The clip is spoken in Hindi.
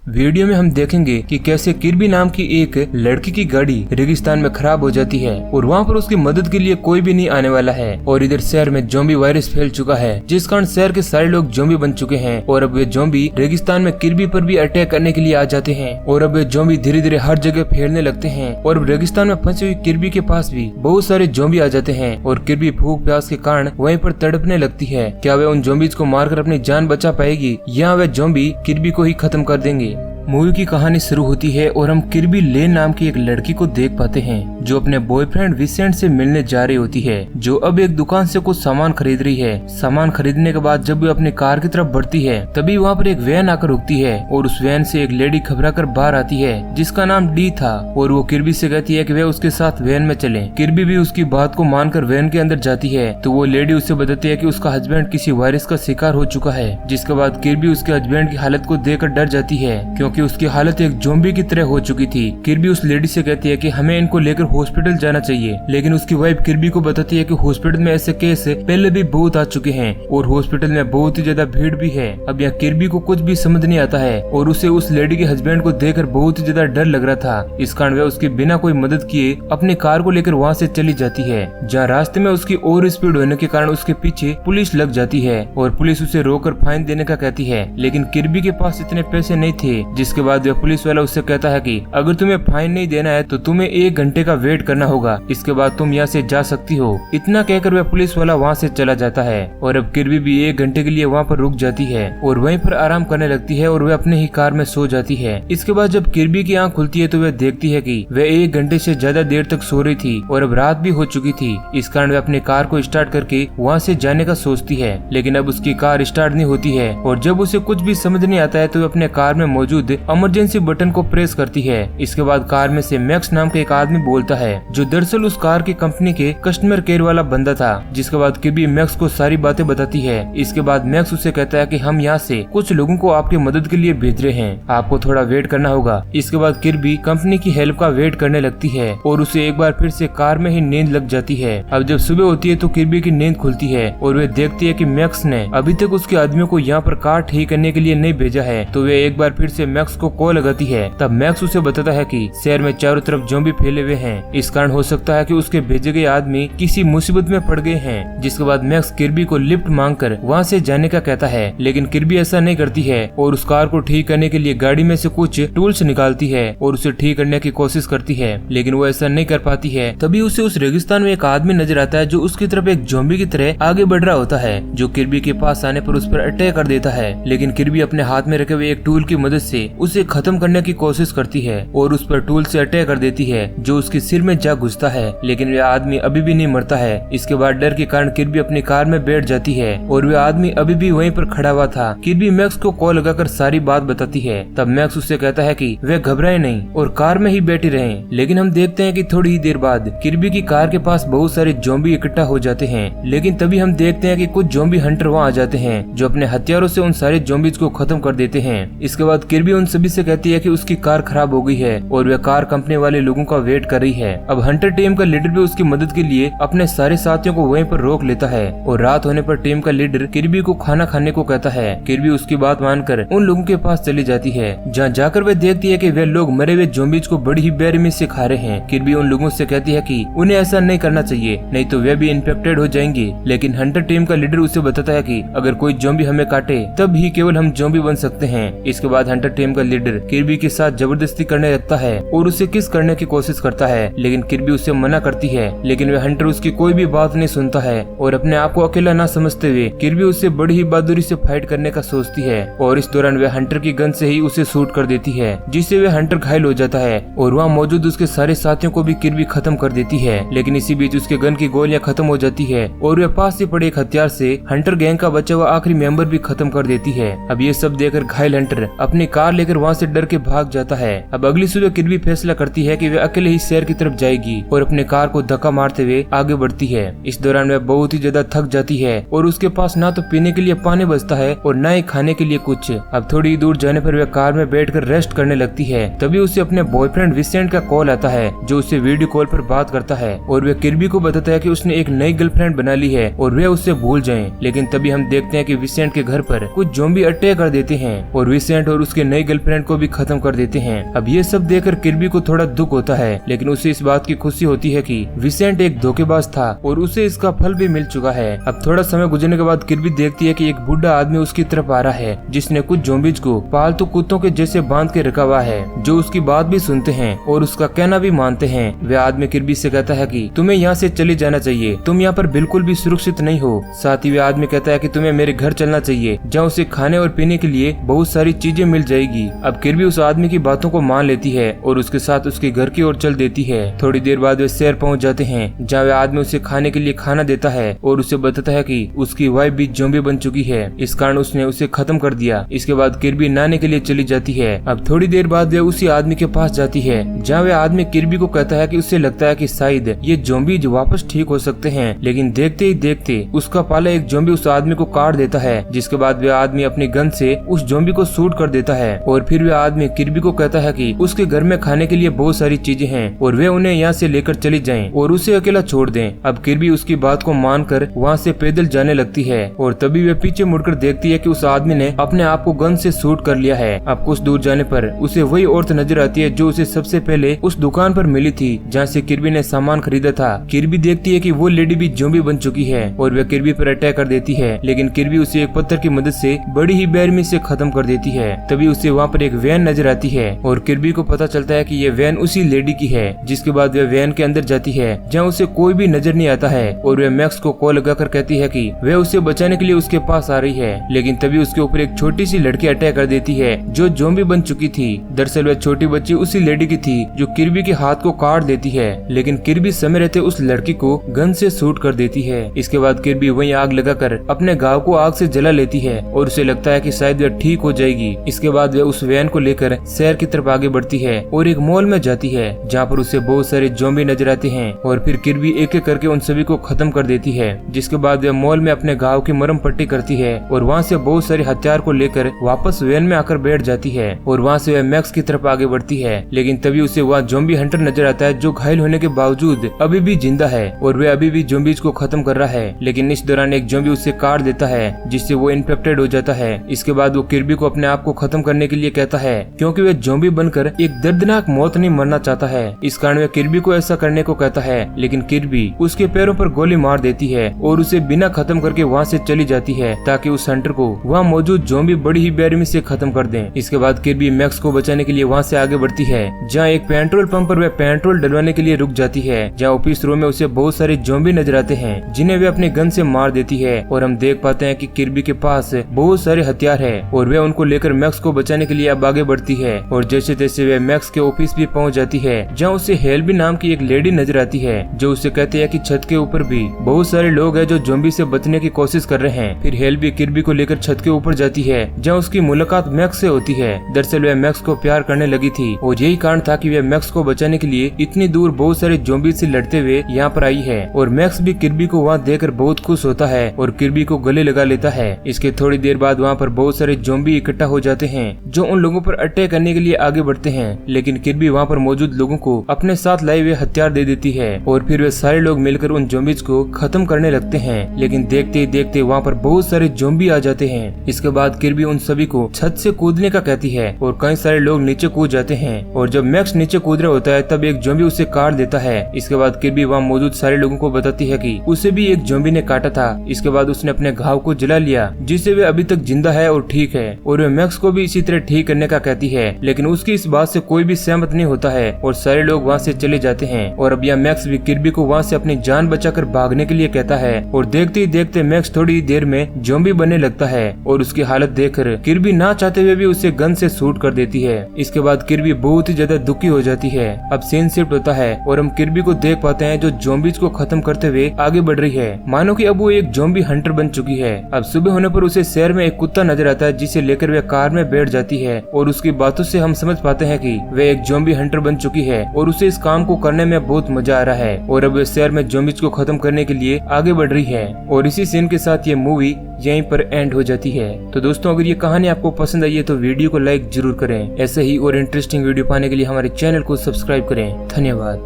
वीडियो में हम देखेंगे कि कैसे किर्बी नाम की एक लड़की की गाड़ी रेगिस्तान में खराब हो जाती है और वहाँ पर उसकी मदद के लिए कोई भी नहीं आने वाला है और इधर शहर में ज़ॉम्बी वायरस फैल चुका है, जिस कारण शहर के सारे लोग ज़ॉम्बी बन चुके हैं और अब वे ज़ॉम्बी रेगिस्तान में किर्बी पर भी अटैक करने के लिए आ जाते हैं और अब वे ज़ॉम्बी धीरे धीरे हर जगह फैलने लगते हैं और अब रेगिस्तान में फंसी हुई किर्बी के पास भी बहुत सारे ज़ॉम्बी आ जाते हैं और किर्बी भूख प्यास के कारण वहीं पर तड़पने लगती है। क्या वे उन ज़ॉम्बीज को मारकर अपनी जान बचा पाएगी या वे ज़ॉम्बी किर्बी को ही खत्म कर देंगे? मूवी की कहानी शुरू होती है और हम किर्बी लेन नाम की एक लड़की को देख पाते हैं जो अपने बॉयफ्रेंड विसेंट से मिलने जा रही होती है, जो अब एक दुकान से कुछ सामान खरीद रही है। सामान खरीदने के बाद जब वो अपनी कार की तरफ बढ़ती है तभी वहाँ पर एक वैन आकर रुकती है और उस वैन से एक लेडी घबराकर बाहर आती है जिसका नाम डी था और वो किर्बी से कहती है कि वे उसके साथ वैन में चले। किर्बी भी उसकी बात को मानकर वैन के अंदर जाती है तो वो लेडी उसे बताती है कि उसका हस्बैंड किसी वायरस का शिकार हो चुका है, जिसके बाद किर्बी उसके हस्बैंड की हालत को देखकर डर जाती है क्योंकि उसकी हालत एक ज़ॉम्बी की तरह हो चुकी थी। किर्बी उस लेडी से कहती है कि हमें इनको लेकर हॉस्पिटल जाना चाहिए, लेकिन उसकी वाइफ किर्बी को बताती है कि हॉस्पिटल में ऐसे केस पहले भी बहुत आ चुके हैं और हॉस्पिटल में बहुत ही ज्यादा भीड़ भी है। अब यहाँ किर्बी को कुछ भी समझ नहीं आता है और उसे उस लेडी के हस्बैंड को देखकर बहुत ही ज्यादा डर लग रहा था। इस कारण वह उसके बिना कोई मदद किए अपनी कार को लेकर वहाँ से चली जाती है, जहाँ रास्ते में उसकी ओवर स्पीड होने के कारण उसके पीछे पुलिस लग जाती है और पुलिस उसे रोककर फाइन देने का कहती है, लेकिन किर्बी के पास इतने पैसे नहीं थे। जिसके बाद वह पुलिस वाला उससे कहता है कि अगर तुम्हें फाइन नहीं देना है तो तुम्हें 1 घंटे का वेट करना होगा, इसके बाद तुम यहाँ से जा सकती हो। इतना कहकर वह पुलिस वाला वहाँ से चला जाता है और अब किर्बी भी 1 घंटे के लिए वहाँ पर रुक जाती है और वहीं पर आराम करने लगती है और वह अपने ही कार में सो जाती है। इसके बाद जब किर्बी की आंख खुलती है तो वह देखती है कि वह 1 घंटे से ज्यादा देर तक सो रही थी और अब रात भी हो चुकी थी। इस कारण वह अपनी कार को स्टार्ट करके वहाँ से जाने का सोचती है, लेकिन अब उसकी कार स्टार्ट नहीं होती है और जब उसे कुछ भी समझ नहीं आता है तो वह अपने कार में मौजूद इमरजेंसी बटन को प्रेस करती है। इसके बाद कार में से मैक्स नाम का एक आदमी बोलता है जो दरअसल उस कार की कंपनी के कस्टमर केयर वाला बंदा था। जिसके बाद किर्बी मैक्स को सारी बातें बताती है। इसके बाद मैक्स उसे कहता है कि हम यहाँ से कुछ लोगों को आपकी मदद के लिए भेज रहे हैं, आपको थोड़ा वेट करना होगा। इसके बाद किर्बी कंपनी की हेल्प का वेट करने लगती है और उसे एक बार फिर से कार में ही नींद लग जाती है। अब जब सुबह होती है तो किर्बी की नींद खुलती है और वे देखती है कि मैक्स ने अभी तक उसके आदमियों को यहाँ पर कार ठीक करने के लिए नहीं भेजा है। तो वे एक बार फिर से मैक्स को कॉल लगाती है। तब मैक्स उसे बताता है कि शहर में चारों तरफ ज़ॉम्बी फैले हुए हैं, इस कारण हो सकता है कि उसके भेजे गए आदमी किसी मुसीबत में पड़ गए हैं। जिसके बाद मैक्स किर्बी को लिफ्ट मांगकर वहाँ से जाने का कहता है, लेकिन किर्बी ऐसा नहीं करती है और उस कार को ठीक करने के लिए गाड़ी में से कुछ टूल्स निकालती है और उसे ठीक करने की कोशिश करती है, लेकिन वो ऐसा नहीं कर पाती है। तभी उसे उस रेगिस्तान में एक आदमी नजर आता है जो उसकी तरफ एक ज़ॉम्बी की तरह आगे बढ़ रहा होता है, जो किर्बी के पास आने पर उस पर अटैक कर देता है। लेकिन किर्बी अपने हाथ में रखे हुए एक टूल की मदद से उसे खत्म करने की कोशिश करती है और उस पर टूल से अटैक कर देती है जो उसके सिर में जा घुसता है, लेकिन वह आदमी अभी भी नहीं मरता है। इसके बाद डर के कारण किर्बी अपनी कार में बैठ जाती है और वह आदमी अभी भी वहीं पर खड़ा हुआ था। किर्बी मैक्स को कॉल लगाकर सारी बात बताती है। तब मैक्स उससे कहता है कि वह घबराए नहीं और कार में ही बैठी रहे। लेकिन हम देखते हैं कि थोड़ी ही देर बाद किर्बी की कार के पास बहुत सारे ज़ॉम्बी इकट्ठा हो जाते हैं, लेकिन तभी हम देखते हैं कि कुछ ज़ॉम्बी हंटर वहाँ आ जाते हैं जो अपने हथियारों से उन सारे ज़ॉम्बीज को खत्म कर देते हैं। इसके बाद किर्बी उन सभी से कहती है कि उसकी कार खराब हो गई है और वह कार कंपनी वाले लोगों का वेट कर रही है। अब हंटर टीम का लीडर भी उसकी मदद के लिए अपने सारे साथियों को वहीं पर रोक लेता है और रात होने पर टीम का लीडर किर्बी को खाना खाने को कहता है। किर्बी उसकी बात मानकर उन लोगों के पास चली जाती है, जहाँ जाकर वह देखती है कि वे लोग मरे हुए ज़ॉम्बीज को बड़ी ही बेरहमी से खा रहे हैं। किर्बी उन लोगों से कहती है कि उन्हें ऐसा नहीं करना चाहिए, नहीं तो वे भी इन्फेक्टेड हो जाएंगे। लेकिन हंटर टीम का लीडर उसे बताता है कि अगर कोई ज़ॉम्बी हमें काटे तब ही केवल हम ज़ॉम्बी बन सकते हैं। इसके बाद हंटर टीम का लीडर किर्बी के साथ जबरदस्ती करने लगता है और उसे किस करने की कोशिश करता है, लेकिन किर्बी उसे मना करती है। लेकिन वह हंटर उसकी कोई भी बात नहीं सुनता है और अपने आप को अकेला ना समझते हुए किर्बी उससे बड़ी ही बहादुरी से फाइट करने का सोचती है और इस दौरान वह हंटर की गन से ही उसे शूट कर देती है, जिससे वह हंटर घायल हो जाता है और वहाँ मौजूद उसके सारे साथियों को भी किर्बी खत्म कर देती है। लेकिन इसी बीच उसके गन की गोलियां खत्म हो जाती है और वह पास से पड़े एक हथियार से हंटर गैंग का बचा हुआ आखिरी मेंबर भी खत्म कर देती है। अब ये सब देखकर घायल हंटर अपनी कार लेकर वहाँ से डर के भाग जाता है। अब अगली सुबह किर्बी फैसला करती है कि वह अकेले ही शहर की तरफ जाएगी और अपने कार को धक्का मारते हुए आगे बढ़ती है। इस दौरान वह बहुत ही ज्यादा थक जाती है और उसके पास ना तो पीने के लिए पानी बचता है और ना ही खाने के लिए कुछ। अब थोड़ी दूर जाने पर वह कार में बैठकर रेस्ट करने लगती है। तभी उसे अपने बॉयफ्रेंड विसेंट का कॉल आता है जो उससे वीडियो कॉल पर बात करता है और वह किर्बी को बताता है कि उसने एक नई गर्लफ्रेंड बना ली है और वे उससे भूल जाएं। लेकिन तभी हम देखते हैं कि विसेंट के घर पर कुछ ज़ॉम्बी अटैक कर देते हैं और विसेंट और उसके नई गर्लफ्रेंड को भी खत्म कर देते हैं। अब ये सब देखकर किर्बी को थोड़ा दुख होता है, लेकिन उसे इस बात की खुशी होती है कि विसेंट एक धोखेबाज था और उसे इसका फल भी मिल चुका है। अब थोड़ा समय गुजरने के बाद किर्बी देखती है कि एक बूढ़ा आदमी उसकी तरफ आ रहा है, जिसने कुछ ज़ॉम्बीज़ को पालतू कुत्तों के जैसे बांध के रखा हुआ है, जो उसकी बात भी सुनते हैं और उसका कहना भी मानते हैं। वह आदमी किर्बी से कहता है कि तुम्हें यहाँ से चले जाना चाहिए, तुम यहाँ पर बिल्कुल भी सुरक्षित नहीं हो। साथ ही वह आदमी कहता है कि तुम्हें मेरे घर चलना चाहिए, जहाँ उसे खाने और पीने के लिए बहुत सारी चीजें मिल जाएगी। अब किर्बी उस आदमी की बातों को मान लेती है और उसके साथ उसके घर की ओर चल देती है। थोड़ी देर बाद वे शहर पहुँच जाते हैं, जहाँ वह आदमी उसे खाने के लिए खाना देता है और उसे बताता है कि उसकी वाइफ भी ज़ॉम्बी बन चुकी है, इस कारण उसने उसे खत्म कर दिया। इसके बाद किर्बी नहाने के लिए चली जाती है। अब थोड़ी देर बाद वह उसी आदमी के पास जाती है, जहाँ वह आदमी किर्बी को कहता है कि उसे लगता है कि शायद ये ज़ॉम्बी वापस ठीक हो सकते हैं, लेकिन देखते ही देखते उसका पाला एक ज़ॉम्बी उस आदमी को काट देता है। जिसके बाद वह आदमी अपनी गन से उस ज़ॉम्बी को शूट कर देता है और फिर वह आदमी किर्बी को कहता है कि उसके घर में खाने के लिए बहुत सारी चीजें हैं और वे उन्हें यहाँ से लेकर चली जाएं और उसे अकेला छोड़ दें। अब किर्बी उसकी बात को मानकर वहाँ से पैदल जाने लगती है और तभी वे पीछे मुड़कर देखती है कि उस आदमी ने अपने आप को गन से शूट कर लिया है। अब कुछ दूर जाने पर उसे वही औरत नजर आती है जो उसे सबसे पहले उस दुकान पर मिली थी, जहाँ से किर्बी ने सामान खरीदा था। किर्बी देखती है कि वो लेडी भी ज़ॉम्बी बन चुकी है और वह किर्बी पर अटैक कर देती है, लेकिन किर्बी उसे एक पत्थर की मदद से बड़ी ही बेरहमी से खत्म कर देती है। तभी उसे वहाँ पर एक वैन नजर आती है और किर्बी को पता चलता है कि ये वैन उसी लेडी की है। जिसके बाद वह वैन के अंदर जाती है, जहाँ उसे कोई भी नजर नहीं आता है और वह मैक्स को कॉल लगाकर कहती है कि वह उसे बचाने के लिए उसके पास आ रही है, लेकिन तभी उसके ऊपर एक छोटी सी लड़की अटैक कर देती है जो ज़ॉम्बी बन चुकी थी। दरअसल वह छोटी बच्ची उसी लेडी की थी जो किर्बी के हाथ को काट देती है, लेकिन किर्बी समय रहते उस लड़की को गन से शूट कर देती है। इसके बाद किर्बी वहीं आग लगाकर अपने गाँव को आग से जला लेती है और उसे लगता है कि शायद वह ठीक हो जाएगी। इसके बाद वह उस वैन को लेकर शहर की तरफ आगे बढ़ती है और एक मॉल में जाती है, जहाँ पर उसे बहुत सारे ज़ॉम्बी नजर आते हैं और फिर किर्बी एक एक करके उन सभी को खत्म कर देती है। जिसके बाद वह मॉल में अपने घाव की मरहम पट्टी करती है और वहाँ से बहुत सारे हथियार को लेकर वापस वैन में आकर बैठ जाती है और वहाँ से वह मैक्स की तरफ आगे बढ़ती है। लेकिन तभी उसे वहाँ ज़ॉम्बी हंटर नजर आता है जो घायल होने के बावजूद अभी भी जिंदा है और वह अभी भी ज़ॉम्बीज़ को खत्म कर रहा है। लेकिन इस दौरान एक ज़ॉम्बी उसे काट देता है, जिससे वो इन्फेक्टेड हो जाता है। इसके बाद वो किर्बी को अपने आप को खत्म करने के लिए कहता है, क्योंकि वह ज़ॉम्बी बनकर एक दर्दनाक मौत नहीं मरना चाहता है। इस कारण वह किर्बी को ऐसा करने को कहता है, लेकिन किर्बी उसके पैरों पर गोली मार देती है और उसे बिना खत्म करके वहाँ से चली जाती है, ताकि उस हंटर को वहाँ मौजूद ज़ॉम्बी बड़ी ही बेरहमी से खत्म कर दें। इसके बाद किर्बी मैक्स को बचाने के लिए वहाँ से आगे बढ़ती है, जहाँ एक पेट्रोल पंप पर वह पेट्रोल डलवाने के लिए रुक जाती है, जहाँ ऑफिस रूम में उसे बहुत सारे ज़ॉम्बी नजर आते हैं, जिन्हें वे अपने गन से मार देती है और हम देख पाते हैं कि किर्बी के पास बहुत सारे हथियार है और वह उनको लेकर मैक्स को बचाने के लिए अब आगे बढ़ती है। और जैसे तैसे वह मैक्स के ऑफिस भी पहुंच जाती है, जहां उसे हेल्बी नाम की एक लेडी नजर आती है जो उसे कहती है कि छत के ऊपर भी बहुत सारे लोग हैं जो ज़ॉम्बी से बचने की कोशिश कर रहे हैं। फिर हेल्बी किर्बी को लेकर छत के ऊपर जाती है, जहाँ उसकी मुलाकात मैक्स से होती है। दरअसल वह मैक्स को प्यार करने लगी थी और यही कारण था कि वह मैक्स को बचाने के लिए इतनी दूर बहुत सारे ज़ॉम्बी से लड़ते हुए यहाँ पर आई है। और मैक्स भी किर्बी को वहाँ देखकर बहुत खुश होता है और किर्बी को गले लगा लेता है। इसके थोड़ी देर बाद वहाँ पर बहुत सारे ज़ॉम्बी इकट्ठा हो जाते हैं जो उन लोगों पर अटैक करने के लिए आगे बढ़ते हैं, लेकिन किर्बी वहाँ पर मौजूद लोगों को अपने साथ लाए हुए हथियार दे देती है और फिर वे सारे लोग मिलकर उन ज़ॉम्बीज़ को खत्म करने लगते हैं। लेकिन देखते ही देखते वहाँ पर बहुत सारे ज़ॉम्बी आ जाते हैं। इसके बाद किर्बी उन सभी को छत से कूदने का कहती है और कई सारे लोग नीचे कूद जाते हैं और जब मैक्स नीचे कूद रहा होता है तब एक ज़ॉम्बी उसे काट देता है। इसके बाद किर्बी वहाँ मौजूद सारे लोगों को बताती है कि उसे भी एक ज़ॉम्बी ने काटा था। इसके बाद उसने अपने घाव को जला लिया, जिससे वे अभी तक जिंदा है और ठीक है, और वे मैक्स को भी इसी तरह ठीक करने का कहती है। लेकिन उसकी इस बात से कोई भी सहमत नहीं होता है और सारे लोग वहाँ से चले जाते हैं। और अब यह मैक्स भी किर्बी को वहाँ से अपनी जान बचाकर भागने के लिए कहता है और देखते ही देखते मैक्स थोड़ी ही देर में ज़ॉम्बी बनने लगता है और उसकी हालत देखकर किर्बी ना चाहते हुए भी उसे गन से शूट कर देती है। इसके बाद किर्बी बहुत ही ज्यादा दुखी हो जाती है। अब सीन शिफ्ट होता है और हम किर्बी को देख पाते हैं जो ज़ॉम्बीज़ को खत्म करते हुए आगे बढ़ रही है, मानो कि अब वो एक ज़ॉम्बी हंटर बन चुकी है। अब सुबह होने पर उसे शहर में एक कुत्ता नजर आता है, जिसे लेकर वह कार में बैठ जाती है और उसकी बातों से हम समझ पाते हैं कि वह एक ज़ॉम्बी हंटर बन चुकी है और उसे इस काम को करने में बहुत मजा आ रहा है और अब वह शहर में ज़ॉम्बीज़ को खत्म करने के लिए आगे बढ़ रही है। और इसी सीन के साथ ये मूवी यहीं पर एंड हो जाती है। तो दोस्तों, अगर ये कहानी आपको पसंद आई है तो वीडियो को लाइक जरूर करें। ऐसे ही और इंटरेस्टिंग वीडियो पाने के लिए हमारे चैनल को सब्सक्राइब करें। धन्यवाद।